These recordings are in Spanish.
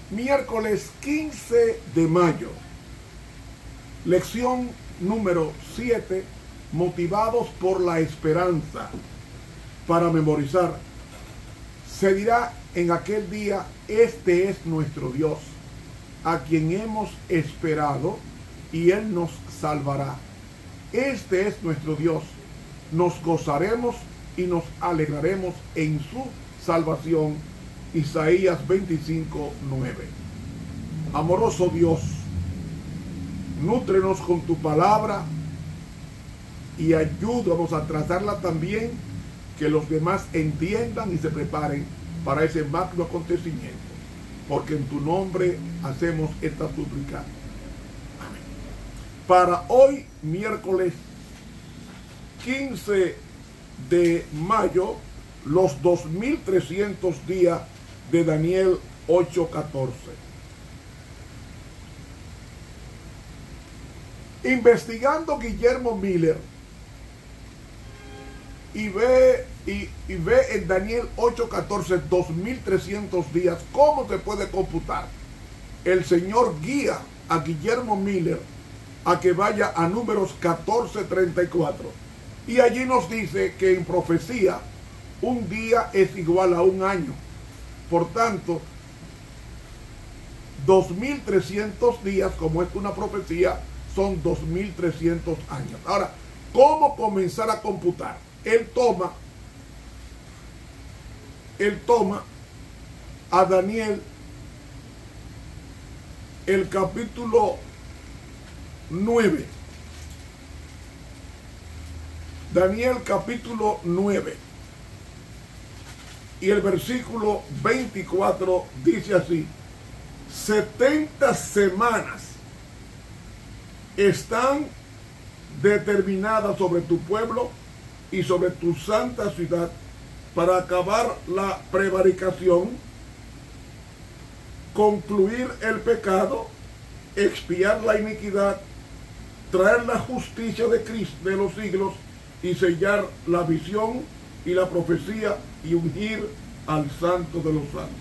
Miércoles 15 de mayo. Lección número 7. Motivados por la esperanza. Para memorizar. Se dirá en aquel día: este es nuestro Dios, a quien hemos esperado, y Él nos salvará. Este es nuestro Dios. Nos gozaremos y nos alegraremos en su salvación. Isaías 25, 9. Amoroso Dios, nútrenos con tu palabra y ayúdanos a trazarla también, que los demás entiendan y se preparen para ese magno acontecimiento. Porque en tu nombre hacemos esta súplica. Amén. Para hoy, miércoles 15 de mayo, los 2300 días de Daniel 8:14. Investigando Guillermo Miller y ve en Daniel 8:14 2300 días, ¿cómo se puede computar? El Señor guía a Guillermo Miller a que vaya a Números 14:34, y allí nos dice que en profecía un día es igual a un año. Por tanto, 2300 días, como es una profecía, son 2300 años. Ahora, ¿cómo comenzar a computar? Él toma a Daniel, el capítulo 9. Daniel capítulo 9. Y el versículo 24 dice así: 70 semanas están determinadas sobre tu pueblo y sobre tu santa ciudad, para acabar la prevaricación, concluir el pecado, expiar la iniquidad, traer la justicia de Cristo de los siglos, y sellar la visión y la profecía, y ungir al santo de los santos.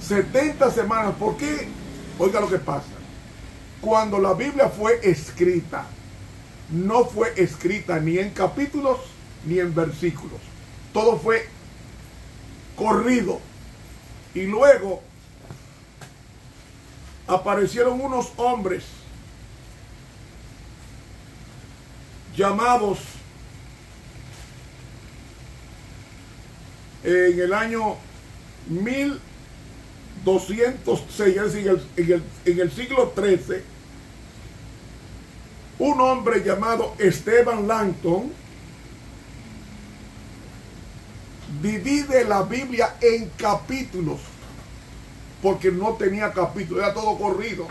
70 semanas. ¿Por qué? Oiga lo que pasa. Cuando la Biblia fue escrita, no fue escrita ni en capítulos ni en versículos. Todo fue corrido. Y luego aparecieron unos hombres llamados en el año 1206, es decir, en el siglo XIII, un hombre llamado Esteban Langton divide la Biblia en capítulos, porque no tenía capítulos, era todo corrido.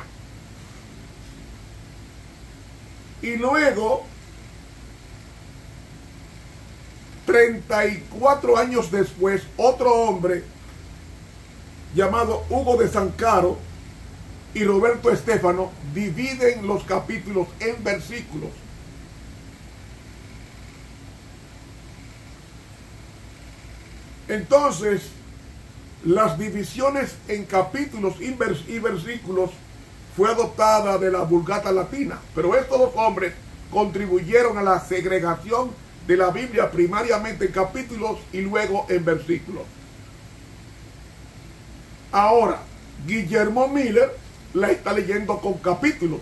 Y luego, 34 años después, otro hombre llamado Hugo de Sancaro y Roberto Estéfano dividen los capítulos en versículos. Entonces, las divisiones en capítulos y versículos fue adoptada de la Vulgata Latina, pero estos dos hombres contribuyeron a la segregación de la Biblia, primariamente en capítulos y luego en versículos. Ahora, Guillermo Miller la está leyendo con capítulos.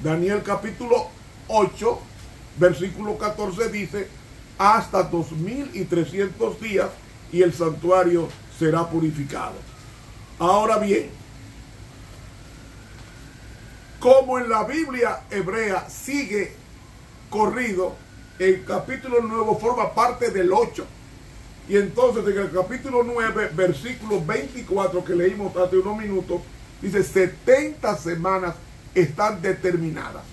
Daniel capítulo 8, versículo 14 dice: hasta 2300 días y el santuario será purificado. Ahora bien, como en la Biblia hebrea sigue corrido, el capítulo nuevo forma parte del 8. Y entonces en el capítulo 9, versículo 24 que leímos hace unos minutos, dice: 70 semanas están determinadas.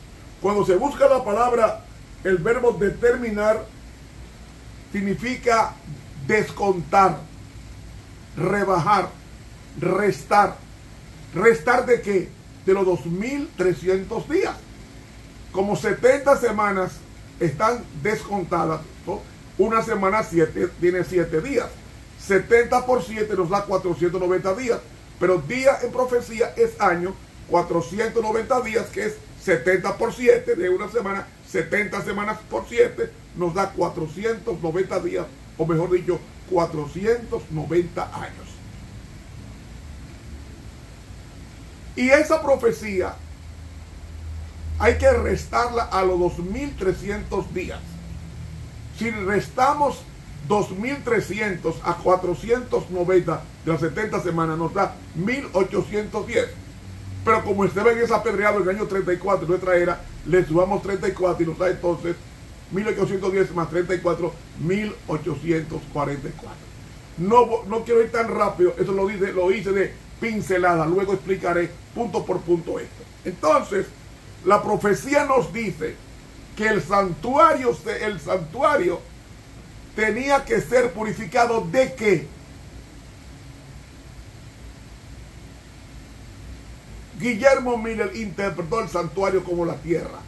Cuando se busca la palabra, el verbo determinar significa descontar, rebajar, restar. ¿Restar de qué? De los 2300 días. Como 70 semanas están descontadas, ¿no? Una semana tiene 7 días. 70 por 7 nos da 490 días. Pero día en profecía es año, 490 días, que es 70 por 7 de una semana, 70 semanas por 7 nos da 490 días, o mejor dicho, 490 años. Y esa profecía hay que restarla a los 2300 días. Si restamos 2300 a 490 de las 70 semanas, nos da 1810. Pero como Esteban es apedreado en el año 34 de nuestra era, le sumamos 34 y nos da entonces 1810 más 34, 1844. No quiero ir tan rápido, eso lo hice de pincelada, luego explicaré punto por punto esto. Entonces, la profecía nos dice que el santuario tenía que ser purificado ¿de qué? Guillermo Miller interpretó el santuario como la tierra.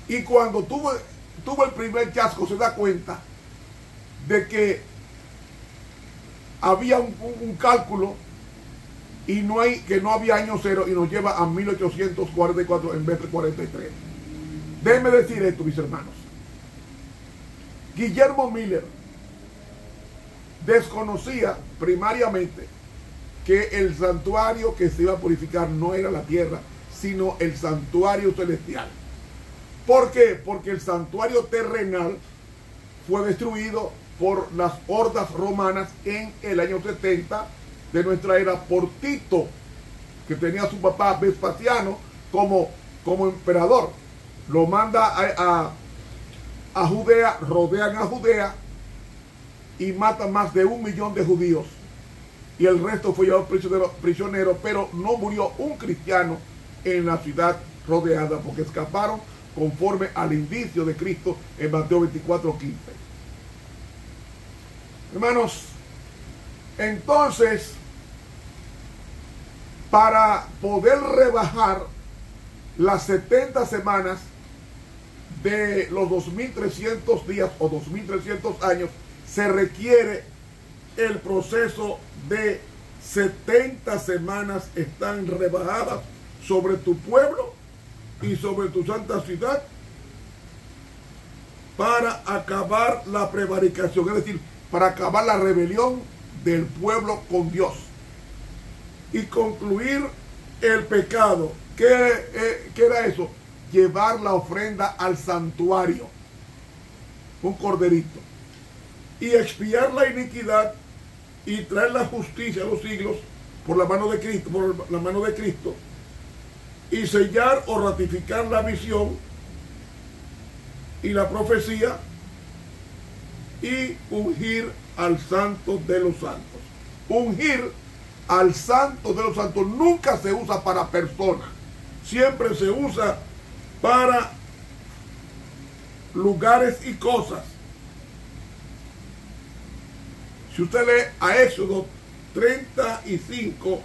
Y cuando tuvo el primer chasco se da cuenta de que había un cálculo y que no había año cero y nos lleva a 1844 en vez de 43. Déjenme decir esto, mis hermanos. Guillermo Miller desconocía primariamente que el santuario que se iba a purificar no era la tierra, sino el santuario celestial. ¿Por qué? Porque el santuario terrenal fue destruido por las hordas romanas en el año 70 de nuestra era por Tito, que tenía a su papá Vespasiano como emperador. Lo manda a Judea, rodean a Judea y matan más de 1 millón de judíos. Y el resto fue llevado prisionero, pero no murió un cristiano en la ciudad rodeada, porque escaparon conforme al indicio de Cristo en Mateo 24:15. Hermanos, entonces, para poder rebajar las 70 semanas de los 2300 días o 2300 años, se requiere el proceso de 70 semanas están rebajadas sobre tu pueblo y sobre tu santa ciudad para acabar la prevaricación, es decir, para acabar la rebelión del pueblo con Dios y concluir el pecado. ¿Qué era eso? Llevar la ofrenda al santuario, un corderito, y expiar la iniquidad y traer la justicia a los siglos por la mano de Cristo, y sellar o ratificar la visión y la profecía y ungir al santo de los santos. Ungir al santo de los santos nunca se usa para personas, siempre se usa para lugares y cosas. Si usted lee a Éxodo 35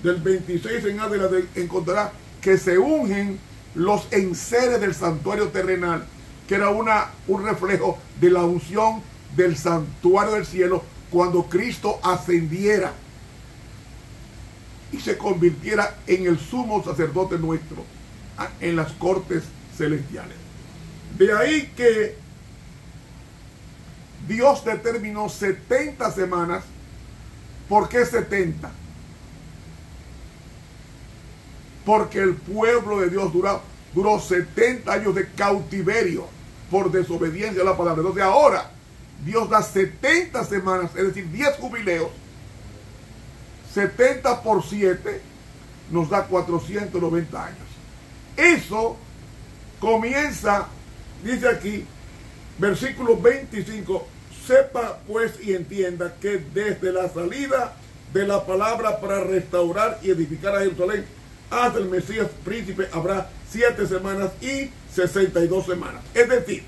del 26 en adelante, encontrará que se ungen los enseres del santuario terrenal, que era un reflejo de la unción del santuario del cielo cuando Cristo ascendiera y se convirtiera en el sumo sacerdote nuestro en las cortes celestiales. De ahí que Dios determinó 70 semanas. ¿Por qué 70? Porque el pueblo de Dios duró 70 años de cautiverio por desobediencia a la palabra. Entonces ahora Dios da 70 semanas, es decir, 10 jubileos. 70 por 7 nos da 490 años. Eso comienza, dice aquí, versículo 25, sepa pues y entienda que desde la salida de la palabra para restaurar y edificar a Jerusalén hasta el Mesías príncipe habrá 7 semanas y 62 semanas. Es decir,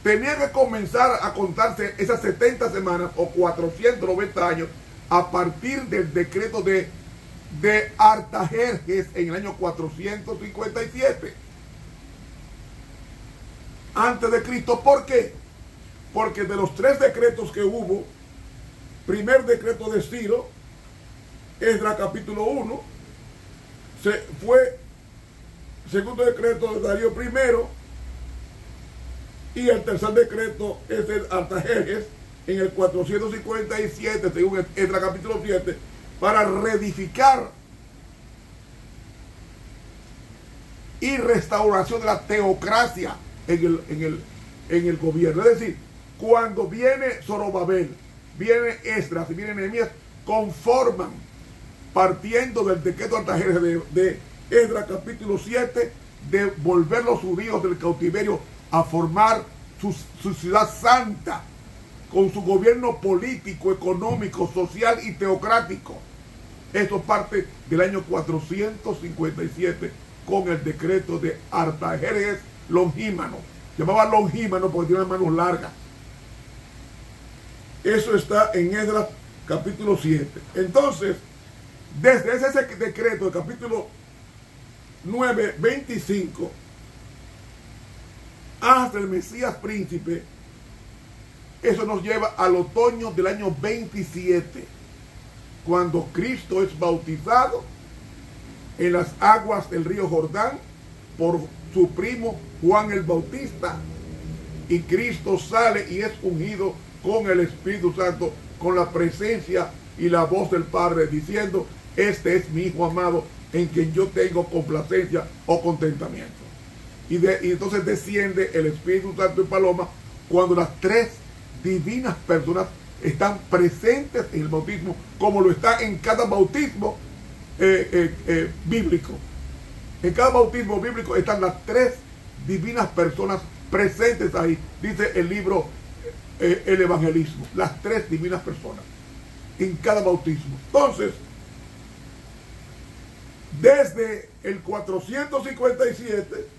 tenía que comenzar a contarse esas 70 semanas o 490 años a partir del decreto de Artajerjes en el año 457. antes de Cristo. ¿Por qué? Porque de los 3 decretos que hubo, primer decreto de Ciro, Esdras capítulo 1, fue segundo decreto de Darío I, y el tercer decreto es de Artajerjes en el 457, según Esdras capítulo 7, para reedificar y restauración de la teocracia en el gobierno. Es decir, cuando viene Zorobabel, viene Esdras y viene Nehemías, conforman, partiendo del decreto de Artajerjes de Esdras capítulo 7, de volver los judíos del cautiverio a formar su ciudad santa, con su gobierno político, económico, social y teocrático. Esto parte del año 457 con el decreto de Artajerjes Longímano. Llamaba Longímano porque tiene las manos largas. Eso está en Esdras capítulo 7. Entonces, desde ese decreto del capítulo 9, 25, hasta el Mesías príncipe, eso nos lleva al otoño del año 27, cuando Cristo es bautizado en las aguas del río Jordán por su primo Juan el Bautista, y Cristo sale y es ungido con el Espíritu Santo, con la presencia y la voz del Padre, diciendo: este es mi Hijo amado, en quien yo tengo complacencia o contentamiento. Y entonces desciende el Espíritu Santo en paloma, cuando las 3 divinas personas están presentes en el bautismo, como lo está en cada bautismo bíblico. En cada bautismo bíblico están las 3 divinas personas presentes ahí. Dice el libro El Evangelismo, las 3 divinas personas en cada bautismo. Entonces, desde el 457,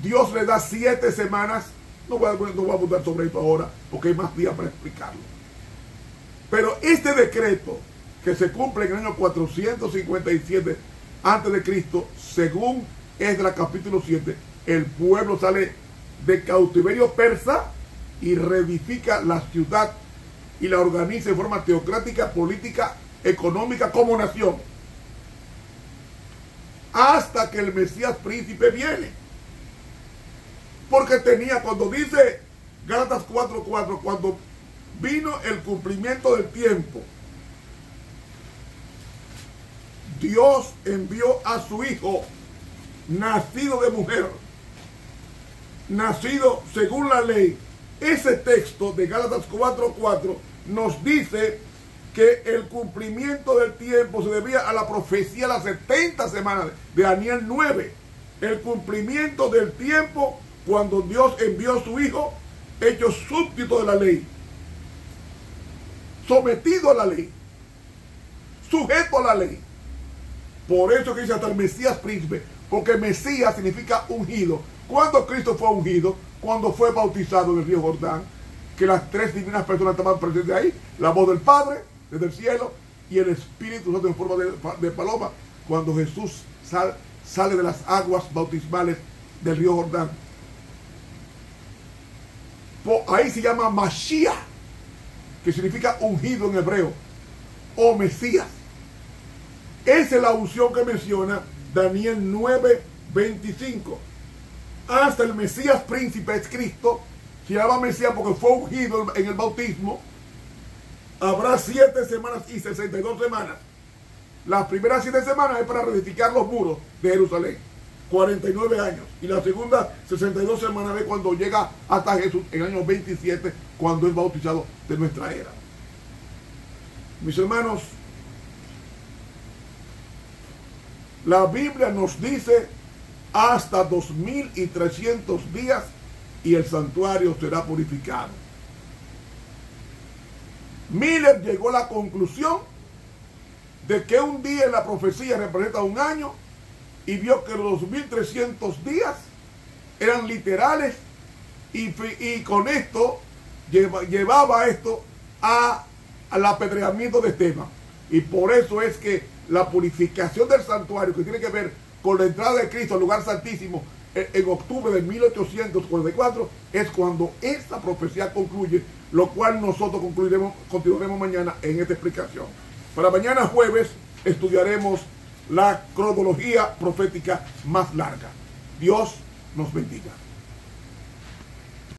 Dios le da 7 semanas. No voy a abundar sobre esto ahora, porque hay más días para explicarlo. Pero este decreto, que se cumple en el año 457 antes de Cristo, según Esdras capítulo 7, el pueblo sale de cautiverio persa y reedifica la ciudad y la organiza de forma teocrática, política, económica, como nación, hasta que el Mesías príncipe viene. Porque cuando dice Gálatas 4:4, cuando vino el cumplimiento del tiempo, Dios envió a su Hijo, nacido de mujer, nacido según la ley. Ese texto de Gálatas 4:4 nos dice que el cumplimiento del tiempo se debía a la profecía de las 70 semanas de Daniel 9. El cumplimiento del tiempo cuando Dios envió a su Hijo, hecho súbdito de la ley, sometido a la ley, sujeto a la ley. Por eso que dice hasta el Mesías príncipe, porque Mesías significa ungido. ¿Cuándo Cristo fue ungido? Cuando fue bautizado en el río Jordán, que las 3 divinas personas estaban presentes ahí, la voz del Padre desde el cielo y el Espíritu Santo en forma de paloma, cuando Jesús sale de las aguas bautismales del río Jordán. Ahí se llama Mashiach, que significa ungido en hebreo, o Mesías. Esa es la unción que menciona Daniel 9:25. Hasta el Mesías príncipe es Cristo, se llama Mesías porque fue ungido en el bautismo. Habrá 7 semanas y 62 semanas. Las primeras 7 semanas es para reedificar los muros de Jerusalén, 49 años. Y la segunda 62 semanas es cuando llega hasta Jesús en el año 27, cuando es bautizado de nuestra era. Mis hermanos, la Biblia nos dice hasta 2300 días y el santuario será purificado. Miller llegó a la conclusión de que un día en la profecía representa un año y vio que los 2300 días eran literales y con esto llevaba esto al apedreamiento de Esteban. Y por eso es que la purificación del santuario, que tiene que ver con la entrada de Cristo al lugar santísimo en octubre de 1844, es cuando esta profecía concluye, lo cual nosotros continuaremos mañana en esta explicación. Para mañana jueves estudiaremos la cronología profética más larga. Dios nos bendiga.